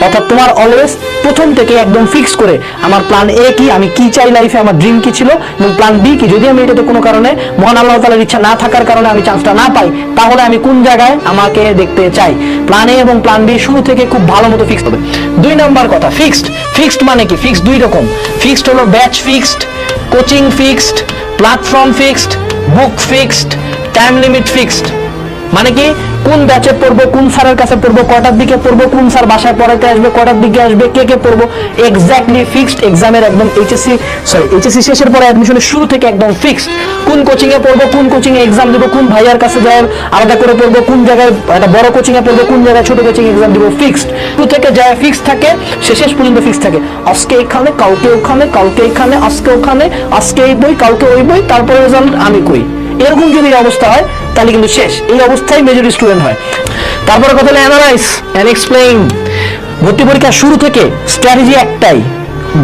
অর্থাৎ তোমার অলওয়েজ প্রথম থেকে একদম ফিক্স করে আমার প্ল্যান এ কি, আমি কি চাই লাইফে, আমার ড্রিম কি ছিল, এবং প্ল্যান বি কি, যদি আমি এটাতে কোনো কারণে মহান আল্লাহ তাআলার ইচ্ছা না থাকার কারণে আমি চান্সটা না পাই, তাহলে আমি কোন জায়গায় আমাকে দেখতে চাই। প্ল্যান এ এবং প্ল্যান বি শুরু থেকে খুব ভালো মতো ফিক্সড হবে। 2 নম্বর কথা, ফিক্সড। ফিক্সড মানে কি? ফিক্সড 2 রকম। ফিক্সড হলো batch fixed, coaching fixed, platform fixed, book fixed, time limit fixed. মানে কি? কোন ব্যাচে পড়বো, কোন স্যারের কাছে পড়বো, কয়টার দিকে পড়বো, কোন স্যার বাসায় পড়াতে আসবে, কয়টার দিকে আসবে, কে কে পড়বো, এক্স্যাক্টলি ফিক্সড। এক্সামের একদম এইচএসসি শেষের পরে অ্যাডমিশনের শুরু থেকে একদম ফিক্সড। কোন কোচিং এ পড়বো, কোন কোচিং এ এক্সাম দিব, কোন ভাইয়ার কাছে যায় আলাদা করে পড়বো, কোন জায়গায় একটা বড় কোচিং এ পড়বো, কোন জায়গায় ছোট কোচিং এক্সাম দিব, ফিক্সড। শুরু থেকে যায় ফিক্সড থাকে, শেষ পর্যন্ত ফিক্সড থাকে। আজকে এখানে, কালকে ওখানে, কালকে এখানে, আজকে ওখানে, আজকে এই বই, কালকে ওই বই, তারপরে রেজাল্ট আমি কই। এরকম যদি অবস্থা হয় তাহলে কিন্তু শেষ। এই অবস্থায় মেজরিটি স্টুডেন্ট হয়। তারপরে কথা হলো অ্যানালাইজ এন্ড এক্সপ্লেইন। ভর্তি পরীক্ষার শুরু থেকে স্ট্র্যাটেজি একটাই,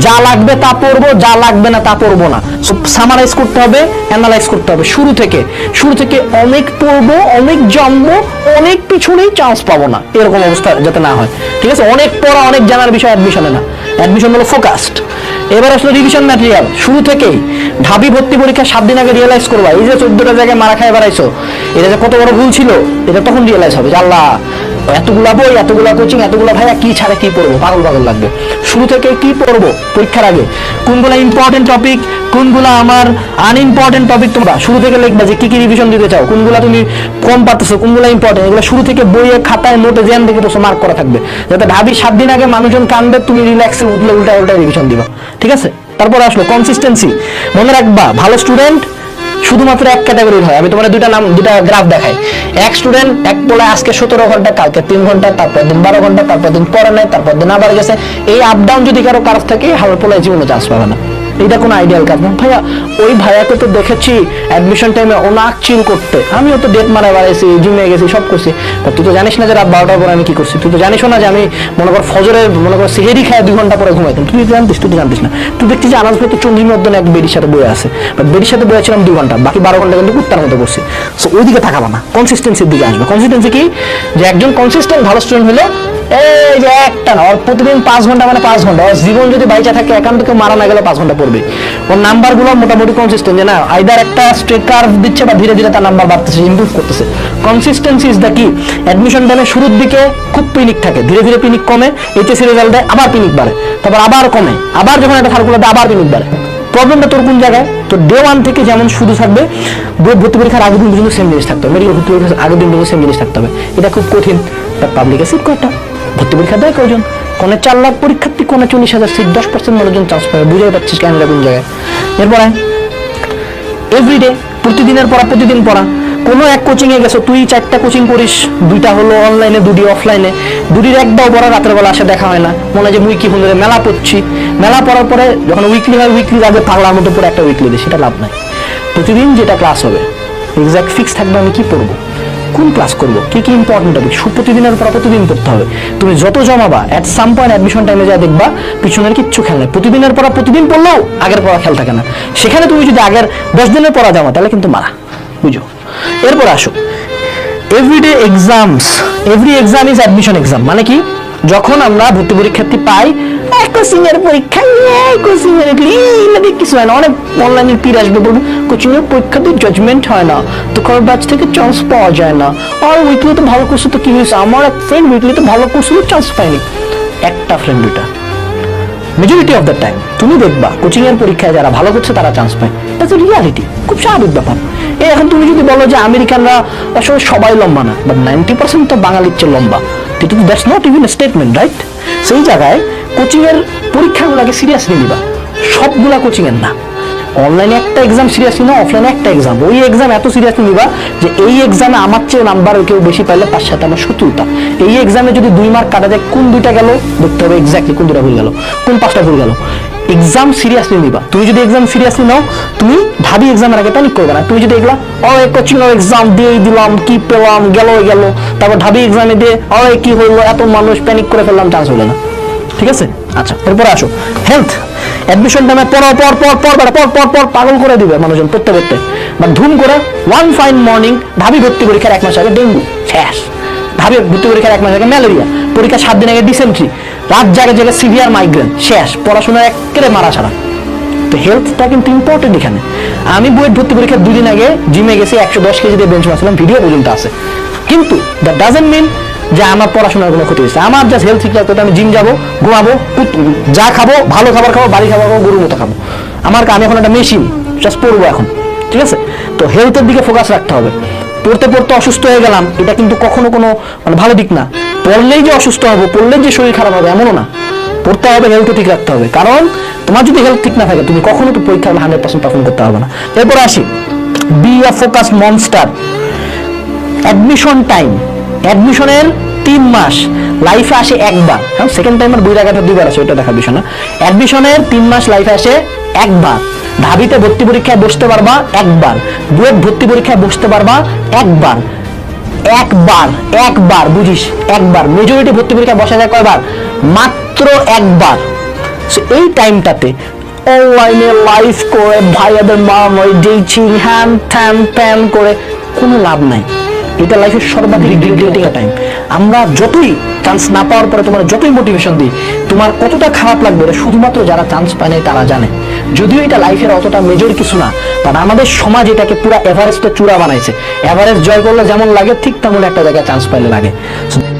যা লাগবে তা পড়বো, যা লাগবে না তা পড়বো না। সামারাইজ করতে হবে, অ্যানালাইজ করতে হবে। শুরু থেকে অনেক পড়বো, অনেক জানবো, অনেক পিছনেই চান্স পাবো না, এরকম অবস্থা যাতে না হয়। ঠিক আছে? অনেক পড়া, অনেক জানার বিষয় অ্যাডমিশনে না। অ্যাডমিশন হলো ফোকাসড। এবার আসলে রিভিশন ম্যাটেরিয়াল। শুরু থেকেই ঢাবি ভর্তি পরীক্ষা 7 দিন আগে রিয়েলাইজ করবা, এই যে 14টা জায়গায় মারা খায় বেড়াইছো, এটা যে কত বড় ভুল ছিল, এটা তখন রিয়েলাইজ হবে যে আল্লাহ, এতগুলা বই, এতগুলা কোচিং, এতগুলা ভাইয়া, কি ছাড়ে কি পড়বো, পাগল লাগবে। শুরু থেকে কি পড়বো পরীক্ষার আগে, কোনগুলা ইম্পর্টেন্ট টপিক, কোনগুলা আমার আনইম্পর্টেন্ট টপিক, তোমরা শুরু থেকে লিখবা যে কি কি রিভিশন দিতে চাও, কোনগুলা তুমি কম পারতেছো, কোনগুলা ইম্পর্টেন্ট, এগুলো শুরু থেকে বইয়ে খাতায় নোটে জ্যান দেখে তো মার্ক করা থাকবে, যাতে ঢাবি 7 দিন আগে মানুষজন কানবে, তুমি রিল্যাক্সে উল্টা রিভিশন দিবা। ঠিক আছে? তারপর আসলো কনসিস্টেন্সি। মনে রাখবা, ভালো স্টুডেন্ট শুধুমাত্র এক ক্যাটাগরির হয়। আমি তোমার দুটা গ্রাফ দেখাই। এক স্টুডেন্ট এক বলে আজকে 17 ঘন্টা, কালকে 3 ঘন্টা, তারপর দিন 12 ঘন্টা, তারপর দিন পড়ে নাই, তারপর দিন আবার গেছে। এই আপ ডাউন যদি কারো থাকে, হাল পোলায় জীবনে চান্স পাবে না। এটা কোনো আইডিয়াল কাজ না ভাইয়া। ওই ভাইয়াকে তো দেখেছি অ্যাডমিশন টাইমে ওনাক চিল করতে, আমিও তো ডেট মারা বাড়াইছি, জিমে গেছি, সব করছি। তুই তো জানিস না যে রাত 12টার পরে আমি কি করছি। তুই তো জানিস না যে আমি মনে কর ফজরে সেহেরি খায় 2 ঘন্টা পরে ঘুমাইতাম। তুই তো জানতিস না। তুই দেখছিস যে আনাজ ভাই তো চন্দ্রীর মধ্যে এক বেডির সাথে বয়ে আছে, বাট বেডির সাথে বয়েছিলাম 2 ঘন্টা, বাকি 12 ঘন্টা কিন্তু কুত্তার মতো করছি। সো ওইদিকে থাকাবা না, কনসিস্টেন্সির দিকে আসবে। কনসিস্টেন্সি কি? যে একজন কনসিস্টেন্ট ভালো স্টুডেন্ট হলে এই যে একটা না, ওর প্রতিদিন 5 ঘন্টা মানে 5 ঘন্টা, ওর জীবন যদি বাইচা থাকে, একান্ত কেউ মারা না গেলে 5 ঘন্টা পড়বে। ওর নাম্বার গুলো মোটামুটি কনসিস্টেন্ট, যে না আইদার একটা স্ট্রেট কার্ভ দিচ্ছে বা ধীরে ধীরে তার নাম্বার বাড়তেছে, ইমপ্রুভ করতেছে। কনসিস্টেন্সি ইজ দ্য কি। অ্যাডমিশন টাইমে শুরুর দিকে খুব পিনিক থাকে, ধীরে ধীরে পিনিক কমে, এইচএসসি রেজাল্ট দেয়, আবার পিনিক বাড়ে, তারপর আবার কমে, আবার যখন একটা সার্কুলার দেয় আবার পিনিক বাড়ে। প্রবলেমটা তোর কোন জায়গায়? তো ডে 1 থেকে যেমন শুধু থাকবে, ভর্তি পরীক্ষার আগের দিন পর্যন্ত সেম জিনিস থাকতে হবে, মেডিকেল ভর্তি পরীক্ষার আগের দিন পর্যন্ত সেম জিনিস থাকতে হবে। এটা খুব কঠিন। পাবলিকে সিট কয়টা, ভর্তি পরীক্ষা দেয় কয়জন, কোনে 4 লাখ পরীক্ষার্থী, কোনে 40,000 সিট, 10% মানুষজন চান্স পাবে। বুঝতে পারছিস কেন কোন জায়গায়? এরপরে এভরিডে, প্রতিদিনের পড়া, প্রতিদিন পড়া। কোনো এক কোচিং এ গেছো, তুই 4টা কোচিং করিস, 2টা হলো অনলাইনে, 2টি অফলাইনে, 2টির একটাও পড়া রাতের বেলা আসে দেখা হয় না, মনে হয় যে মুই কি বন্ধুদের মেলা পড়ছি। মেলা পড়ার পরে যখন উইকলি হয়, উইকলি আগে পাগলার মতো পরে একটা উইকলি দিই, সেটা লাভ নাই। প্রতিদিন যেটা ক্লাস হবে এক্সাক্ট ফিক্স থাকবে, আমি কি পড়বো, কোন ক্লাস করবো, কি কি ইম্পর্টেন্ট টপিক, প্রতিদিনের পর প্রতিদিন পড়তে হবে। তুমি যত জমাবা, এট সাম পয়েন্ট অ্যাডমিশন টাইমে যা দেখবা পিছনের কিচ্ছু খেয়াল নেই। প্রতিদিনের পড়া প্রতিদিন পড়লেও আগের পড়া খেয়াল থাকে না। সেখানে তুমি যদি আগের 10 দিনের পড়া জমা, তাহলে কিন্তু মারা, বুঝো। এরপর আসো everyday exams. Every exam is admission exam. মানে কি? যখন আমরা ভর্তি পরীক্ষার্থী পাই, কোচিং এর পরীক্ষা, কোচিং এর কিছু হয় না, অনেক অনলাইনের পীর আসবে, বলবো কোচিং এর পরীক্ষাতে জাজমেন্ট হয় না, তো কারোর ব্যাচ থেকে চান্স পাওয়া যায় না, আর উইকলি তো ভালো করছে, তো কি হয়েছে, আমার এক ফ্রেন্ড উইকলি তো ভালো করছিল, চান্স পায়নি। একটা ফ্রেন্ড, 2টা। মেজরিটি অফ দ্য টাইম তুমি দেখবা কোচিং এর পরীক্ষায় যারা ভালো করছে তারা চান্স পায়। এটা রিয়ালিটি, খুব স্বাভাবিক ব্যাপার। এখন তুমি যদি বলো যে আমেরিকানরা আসলে সবাই লম্বা না, বাট 90% তো বাঙালির চেয়ে লম্বা, কিন্তু that's not even a statement, right? সেই জায়গায় কোচিং এর পরীক্ষাগুলোকে সিরিয়াসলি নিবা, সবগুলা কোচিং এর না। অনলাইনে একটা এক্সাম সিরিয়াসলি না, অফলাইনে একটা এক্সাম, ওই এক্সাম এত সিরিয়াসলি নিবা যে এই এক্সামে আমার চেয়ে নাম্বার কেউ বেশি পাইলে তার সাথে আমার শত্রুতা। এই এক্সামে যদি 2 মার্ক কাটা যায়, কোন 2টা গেল দেখতে হবে এক্স্যাক্টলি, কোন 2টা ভুল গেল, কোন 5টা ভুল গেল। এক্সাম সিরিয়াসলি নিবা। তুমি যদি এক্সাম সিরিয়াসলি নাও, তুমি ঢাবি এক্সামের আগে প্যানিক করবে না। তুমি যদি এগুলা কোচিং এক্সাম দিয়েই দিলাম, কি পেলাম, গেল, তারপর ঢাবি এক্সামে দিয়ে কি হইলো, এত মানুষ প্যানিক করে ফেললাম, চান্স হলো না। ঠিক আছে? আচ্ছা, এরপরে আসো হেলথ। অ্যাডমিশন টাইমে পর পাগল করে দিবে মানুষজন পড়তে। বাট ধুম করে ওয়ান ফাইন মর্নিং, ঢাবি ভর্তি পরীক্ষার 1 মাস আগে ডেঙ্গু শেষ, ঢাবি ভর্তি পরীক্ষার 1 মাস আগে ম্যালেরিয়া, পরীক্ষা 7 দিন আগে ডিসেন্ট্রি, রাত জাগে জায়গায় সিভিয়ার মাইগ্রেন, শেষ, পড়াশোনার একেবারে মারা ছাড়া। তো হেলথটা কিন্তু ইম্পর্টেন্ট এখানে। আমি বুয়েট ভর্তি পরীক্ষার 2 দিন আগে জিমে গেছি, 110 কেজি দিয়ে বেঞ্চ মারছিলাম, ভিডিও পর্যন্ত আছে। কিন্তু দ্যাট ডাজন্ট মিন যে আমার পড়াশোনার কোনো ক্ষতি হয়েছে। আমার জাস্ট হেলথ ঠিক রাখতে হবে। আমি জিম যাবো, ঘুমাবো, যা খাবো, ভালো খাবার খাবো, বাড়ি খাবার খাবো, গরুর মতো খাবো। আমি এখন একটা মেশিন, জাস্ট পড়বো এখন, ঠিক আছে? তো হেলথের দিকে ফোকাস রাখতে হবে। পড়তে পড়তে অসুস্থ হয়ে গেলাম, এটা কিন্তু কখনো কোনো ভালো দিক না। পড়লেই যে অসুস্থ হবো, পড়লেই যে শরীর খারাপ হবে, এমনও না। পড়তে হবে, হেলথ ঠিক রাখতে হবে। কারণ তোমার যদি হেলথ ঠিক না থাকে, তুমি কখনো তো পরীক্ষা 100% পারফর্ম করতে পারবে না। এরপর আসি, be a focus monster. Admission time, অ্যাডমিশনের 3 মাস লাইফে আসে একবার। হ্যাঁ, সেকেন্ড টাইমার বইরাঘাটের 2 বার আছে, ওটা দেখার বিষয় না। অ্যাডমিশনের 3 মাস লাইফে আসে একবার। ঢাবিতে ভর্তি পরীক্ষায় বসতে পারবা একবার, বুয়েট ভর্তি পরীক্ষায় বসতে পারবা একবার, একবার বুঝিস, একবার। মেজরিটি ভর্তি পরীক্ষায় বসা যায় কয়বার? মাত্র একবার। এই টাইমটাতে অনলাইনে লাইভ করে ভাইয়াদের মারামারি, ডেটিং, হ্যান ত্যান প্যান করে কোনো লাভ নাই। এটা লাইফের সর্বাধিক রিগ্রেটিং টাইম। আমরা যতই চান্স না পাওয়ার পরে তোমার যতই মোটিভেশন দিই, তোমার কতটা খারাপ লাগবে এটা শুধুমাত্র যারা চান্স পায় নাই তারা জানে। যদিও এটা লাইফের অতটা মেজর কিছু না, বাট আমাদের সমাজ এটাকে পুরো এভারেস্টের চূড়া বানাইছে। এভারেস্ট জয় করলে যেমন লাগে, ঠিক তেমন একটা জায়গায় চান্স পাইলে লাগে।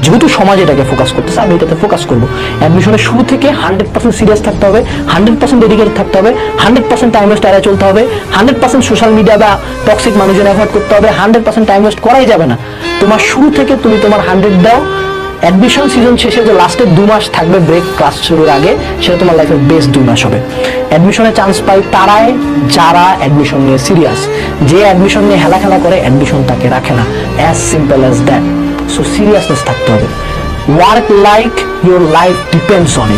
যেহেতু সমাজ এটাকে ফোকাস করতেছে, আমি এটাতে ফোকাস করবো। অ্যাডমিশনের শুরু থেকে 100% সিরিয়াস থাকতে হবে, 100% ডেডিকেটেড থাকতে হবে, 100% টাইম ওয়েস্ট এড়ায় চলতে হবে, 100% সোশ্যাল মিডিয়া বা টক্সিক মানুষজন অ্যাভয়েড করতে হবে। 100% টাইম ওয়েস্ট করাই যাবে না। তোমার শুরু থেকে তুমি তোমার 100 দাও। অ্যাডমিশন সিজন শেষে যে লাস্টের 2 মাস থাকবে ব্রেক ক্লাস শুরুর আগে, সেটা তোমার লাইফের বেস্ট 2 মাস হবে। অ্যাডমিশনে চান্স পাই তারাই যারা অ্যাডমিশন নিয়ে সিরিয়াস। যে অ্যাডমিশন নিয়ে হেলা করে, অ্যাডমিশন তাকে রাখে না। As simple as that. So seriousness থাকতে হবে। Work like your life depends on it.